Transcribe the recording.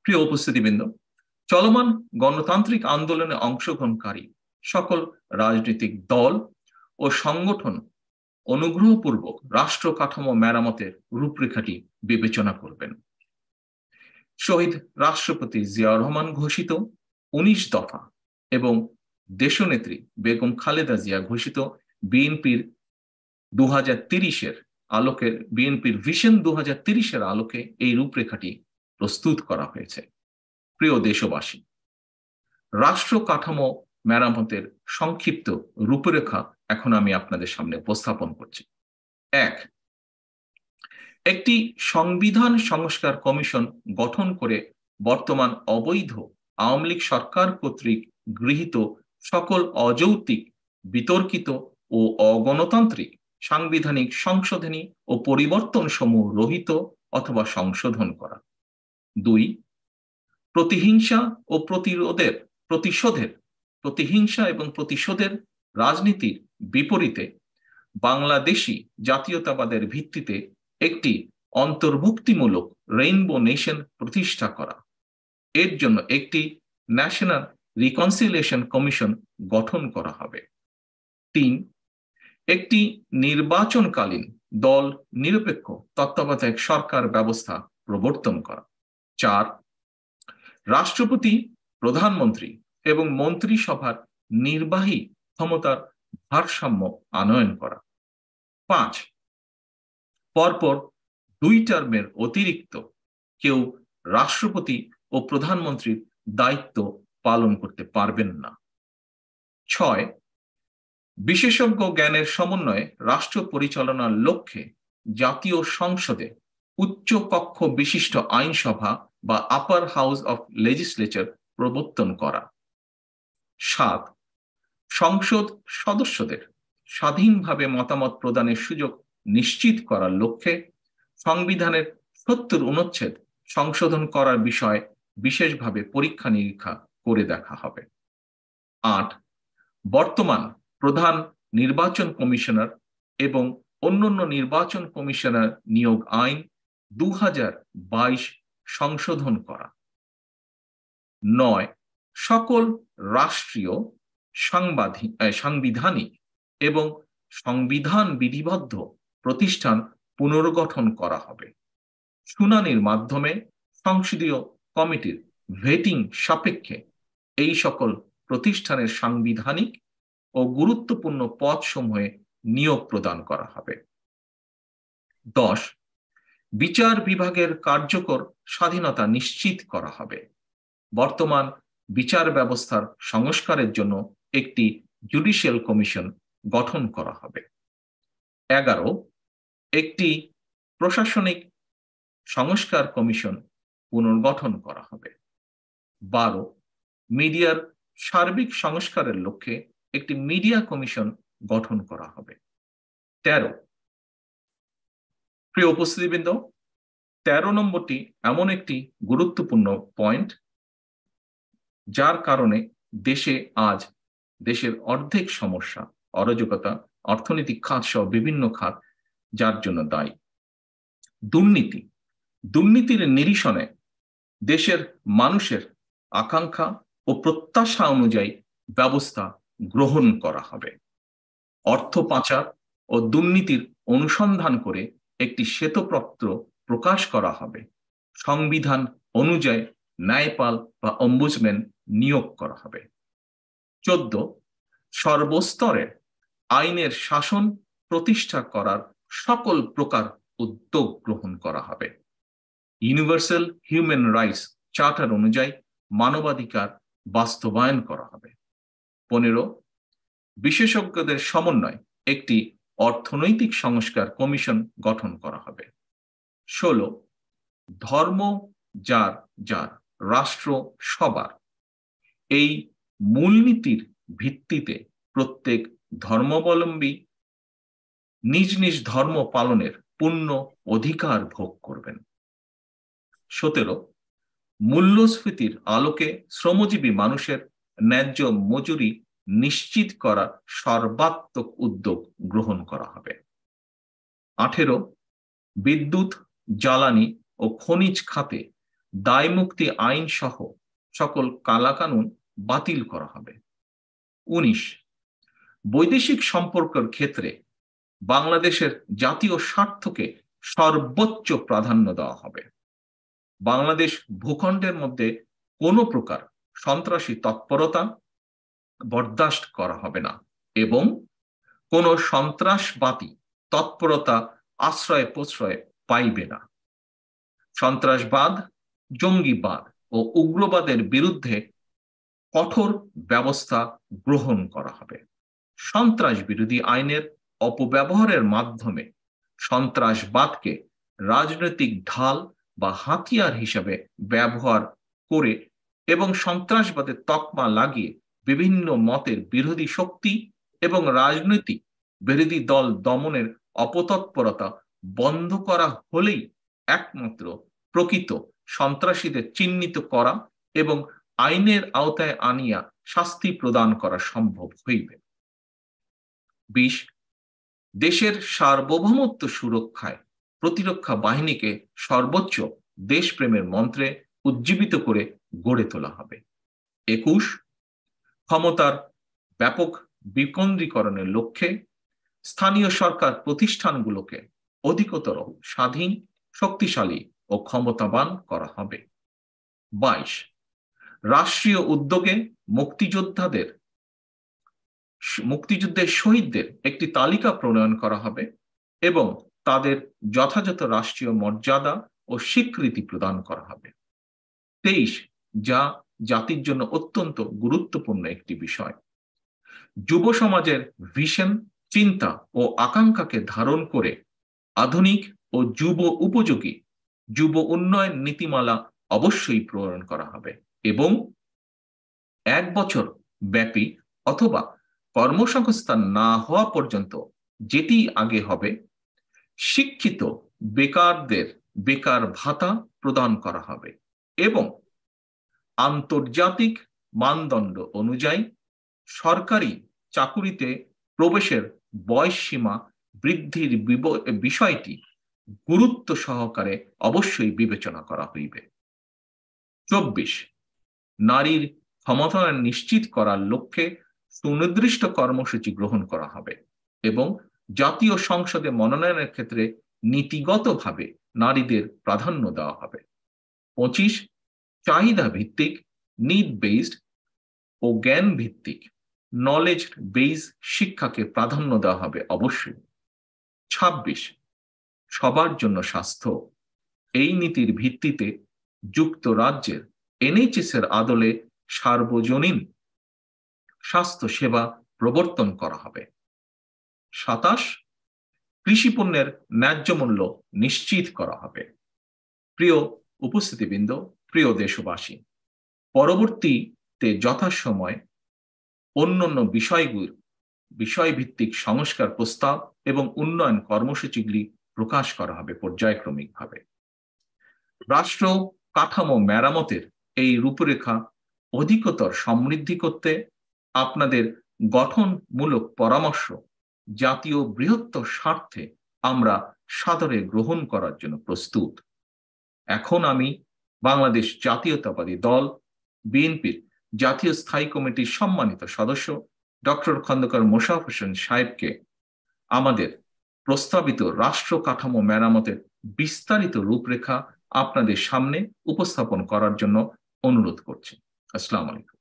প্রিয় উপস্থিতিবৃন্দ, চলমান গণতান্ত্রিক আন্দোলনে অংশগ্রহণকারী সকল রাজনৈতিক দল ও সংগঠন অনুগ্রহপূর্বক রাষ্ট্র কাঠামো মেরামতের রূপরেখাটি বিবেচনা করবেন। শহীদ রাষ্ট্রপতি জিয়াউর রহমান ঘোষিত 19 দফা এবং দেশনেত্রী বেগম খালেদা জিয়া ঘোষিত বিএনপির 2030-এর আলোকে, বিএনপির ভিশন 2030-এর আলোকে এই রূপরেখাটি প্রস্তুত করা হয়েছে। প্রিয় দেশবাসী, রাষ্ট্র কাঠামো মেরামতের সংক্ষিপ্ত রূপরেখা এখন আমি আপনাদের সামনে উপস্থাপন করছি। একটি সংবিধান সংস্কার কমিশন গঠন করে বর্তমান অবৈধ আওয়ামী লীগ সরকার কর্তৃক গৃহীত সকল অযৌক্তিক, বিতর্কিত ও অগণতান্ত্রিক সাংবিধানিক সংশোধনী ও পরিবর্তন সমূহ রহিত অথবা সংশোধন করা। 2, প্রতিহিংসা ও প্রতিশোধের রাজনীতির বিপরীতে বাংলাদেশি জাতীয়তাবাদের ভিত্তিতে একটি অন্তর্ভুক্তিমূলক রেইনবো নেশন প্রতিষ্ঠা করা। এর জন্য একটি ন্যাশনাল রিকনসিলিয়েশন কমিশন গঠন করা হবে। 3, একটি নির্বাচনকালীন দল নিরপেক্ষ তত্ত্বাবধায়ক সরকার ব্যবস্থা প্রবর্তন করা। 4, রাষ্ট্রপতি, প্রধানমন্ত্রী এবং মন্ত্রিসভার নির্বাহী ক্ষমতার ভারসাম্য আনয়ন করা। 5, পরপর 2 টার্মের অতিরিক্ত কেউ রাষ্ট্রপতি ও প্রধানমন্ত্রীর দায়িত্ব পালন করতে পারবেন না। 6, বিশেষজ্ঞ জ্ঞানের সমন্বয়ে রাষ্ট্র পরিচালনার লক্ষ্যে জাতীয় সংসদে উচ্চ কক্ষ বিশিষ্ট আইনসভা বা আপার হাউস অফ লেজিসলেচার প্রবর্তন করা। 7, সংসদ সদস্যদের স্বাধীনভাবে মতামত প্রদানের সুযোগ নিশ্চিত করার লক্ষ্যে সংবিধানের 70 অনুচ্ছেদ সংশোধন করার বিষয়ে বিশেষভাবে পরীক্ষা নিরীক্ষা করে দেখা হবে। 8, বর্তমান প্রধান নির্বাচন কমিশনার এবং অন্যান্য নির্বাচন কমিশনার নিয়োগ আইন 2022 সংশোধন করা। 9, সকল রাষ্ট্রীয় সাংবিধানিক এবং সংবিধান বিধিবদ্ধ প্রতিষ্ঠান পুনর্গঠন করা হবে। শুনানির মাধ্যমে সংসদীয় কমিটির ভেটিং সাপেক্ষে এই সকল প্রতিষ্ঠানের সাংবিধানিক ও গুরুত্বপূর্ণ পদসমূহে নিয়োগ প্রদান করা হবে। 10, বিচার বিভাগের কার্যকর স্বাধীনতা নিশ্চিত করা হবে। বর্তমান বিচার ব্যবস্থার সংস্কারের জন্য একটি জুডিশিয়াল কমিশন গঠন করা হবে। 11, একটি প্রশাসনিক সংস্কার কমিশন পুনর্গঠন করা হবে। 12, মিডিয়ার সার্বিক সংস্কারের লক্ষ্যে একটি মিডিয়া কমিশন গঠন করা হবে। 13, প্রিয় উপস্থিতিবৃন্দ, 13 নম্বরটি এমন একটি গুরুত্বপূর্ণ পয়েন্ট যার কারণে দেশের অর্ধেক সমস্যা, অরাজকতা, অর্থনৈতিক খাত সহ বিভিন্ন খাত যার জন্য দায়ী। দুর্নীতির নিরসনে দেশের মানুষের আকাঙ্ক্ষা ও প্রত্যাশা অনুযায়ী ব্যবস্থা গ্রহণ করা হবে। অর্থ পাচার ও দুর্নীতির অনুসন্ধান করে একটি শ্বেতপত্র প্রকাশ করা হবে। সংবিধান অনুযায়ী ন্যায়পাল বা অম্বুজম্যান নিয়োগ করা হবে। 14, সর্বস্তরে আইনের শাসন প্রতিষ্ঠা করার সকল প্রকার উদ্যোগ গ্রহণ করা হবে। ইউনিভার্সাল হিউম্যান রাইটস চার্টার অনুযায়ী মানবাধিকার বাস্তবায়ন করা হবে। 15, বিশেষজ্ঞদের সমন্বয়ে একটি অর্থনৈতিক সংস্কার কমিশন গঠন করা হবে। 16, ধর্ম যার যার, রাষ্ট্র সবার, এই মূলনীতির ভিত্তিতে প্রত্যেক ধর্মাবলম্বী নিজ নিজ ধর্ম পালনের পূর্ণ অধিকার ভোগ করবেন। 17, মূল্যস্ফীতির আলোকে শ্রমজীবী মানুষের ন্যায্য মজুরি নিশ্চিত করার সর্বাত্মক উদ্যোগ গ্রহণ করা হবে। 18, বিদ্যুৎ, জ্বালানি ও খনিজ খাতে দায়মুক্তি আইন সহ সকল কালাকানুন বাতিল করা হবে। 19, বৈদেশিক সম্পর্কের ক্ষেত্রে বাংলাদেশের জাতীয় স্বার্থকে সর্বোচ্চ প্রাধান্য দেওয়া হবে। বাংলাদেশ ভূখণ্ডের মধ্যে কোনো প্রকার সন্ত্রাসী তৎপরতা বরদাস্ত করা হবে না এবং কোনো সন্ত্রাসবাদী তৎপরতা আশ্রয় প্রশ্রয় পাইবে না। সন্ত্রাসবাদ, জঙ্গিবাদ ও উগ্রবাদের বিরুদ্ধে কঠোর ব্যবস্থা গ্রহণ করা হবে। সন্ত্রাস বিরোধী আইনের অপব্যবহারের মাধ্যমে সন্ত্রাসবাদকে রাজনৈতিক ঢাল বা হাতিয়ার হিসাবে ব্যবহার করে এবং সন্ত্রাসবাদের তকমা লাগিয়ে বিভিন্ন মতের বিরোধী শক্তি এবং রাজনৈতিক বিরোধী দল দমনের অপতৎপরতা বন্ধ করা হলেই একমাত্র প্রকৃত সন্ত্রাসীদের চিহ্নিত করা এবং আইনের আওতায় আনিয়া শাস্তি প্রদান করা সম্ভব হইবে। 20, দেশের সার্বভৌমত্ব সুরক্ষায় প্রতিরক্ষা বাহিনীকে সর্বোচ্চ দেশপ্রেমের মন্ত্রে উজ্জীবিত করে গড়ে তোলা হবে। 21, ক্ষমতার ব্যাপক বিকেন্দ্রীকরণের লক্ষ্যে স্থানীয় সরকার প্রতিষ্ঠানগুলোকে অধিকতর স্বাধীন, শক্তিশালী ও ক্ষমতাবান করা হবে। 22, রাষ্ট্রীয় উদ্যোগে মুক্তিযুদ্ধের শহীদদের একটি তালিকা প্রণয়ন করা হবে এবং তাদের যথাযথ রাষ্ট্রীয় মর্যাদা ও স্বীকৃতি প্রদান করা হবে। 23, যা জাতির জন্য অত্যন্ত গুরুত্বপূর্ণ একটি বিষয়, যুব সমাজের ভিশন, চিন্তা ও আকাঙ্ক্ষাকে ধারণ করে আধুনিক ও যুব উপযোগী যুব উন্নয়ন নীতিমালা অবশ্যই প্রণয়ন করা হবে এবং 1 বছর ব্যাপী অথবা কর্মসংস্থান না হওয়া পর্যন্ত যেটি আগে হবে, শিক্ষিত বেকারদের বেকার ভাতা প্রদান করা হবে এবং আন্তর্জাতিক মানদণ্ড অনুযায়ী সরকারি চাকুরিতে প্রবেশের বয়স সীমা বৃদ্ধির বিষয়টি গুরুত্ব সহকারে অবশ্যই বিবেচনা করা হইবে। 24, নারীর ক্ষমতায়ন নিশ্চিত করার লক্ষ্যে সুনির্দিষ্ট কর্মসূচি গ্রহণ করা হবে এবং জাতীয় সংসদে মনোনয়নের ক্ষেত্রে নীতিগতভাবে নারীদের প্রাধান্য দেওয়া হবে। 25, চাহিদা ভিত্তিক, নিড বেসড ও জ্ঞান ভিত্তিক নলেজ বেস শিক্ষাকে প্রাধান্য দেওয়া হবে অবশ্যই। 26, সবার জন্য স্বাস্থ্য, এই নীতির ভিত্তিতে যুক্তরাজ্যের NHS এর আদলে সার্বজনীন স্বাস্থ্য সেবা প্রবর্তন করা হবে। 27, কৃষি পণ্যের ন্যায্য মূল্য নিশ্চিত করা হবে। প্রিয় উপস্থিতিবৃন্দ, প্রিয় দেশবাসী, পরবর্তীতে যথাসময় অন্যান্য বিষয়ভিত্তিক সংস্কার প্রস্তাব এবং উন্নয়ন কর্মসূচিগুলি প্রকাশ করা হবে পর্যায়ক্রমিকভাবে। রাষ্ট্র কাঠামো মেরামতের এই রূপরেখা অধিকতর সমৃদ্ধি করতে আপনাদের গঠনমূলক পরামর্শ জাতীয় বৃহত্তর স্বার্থে আমরা সাদরে গ্রহণ করার জন্য প্রস্তুত। এখন আমি বাংলাদেশ জাতীয়তাবাদী দল বিএনপির জাতীয় স্থায়ী কমিটির সম্মানিত সদস্য ডক্টর খন্দকার মোশাররফ হোসেন সাহেবকে আমাদের প্রস্তাবিত রাষ্ট্র কাঠামো মেরামতের বিস্তারিত রূপরেখা আপনাদের সামনে উপস্থাপন করার জন্য অনুরোধ করছি। আসসালামু আলাইকুম।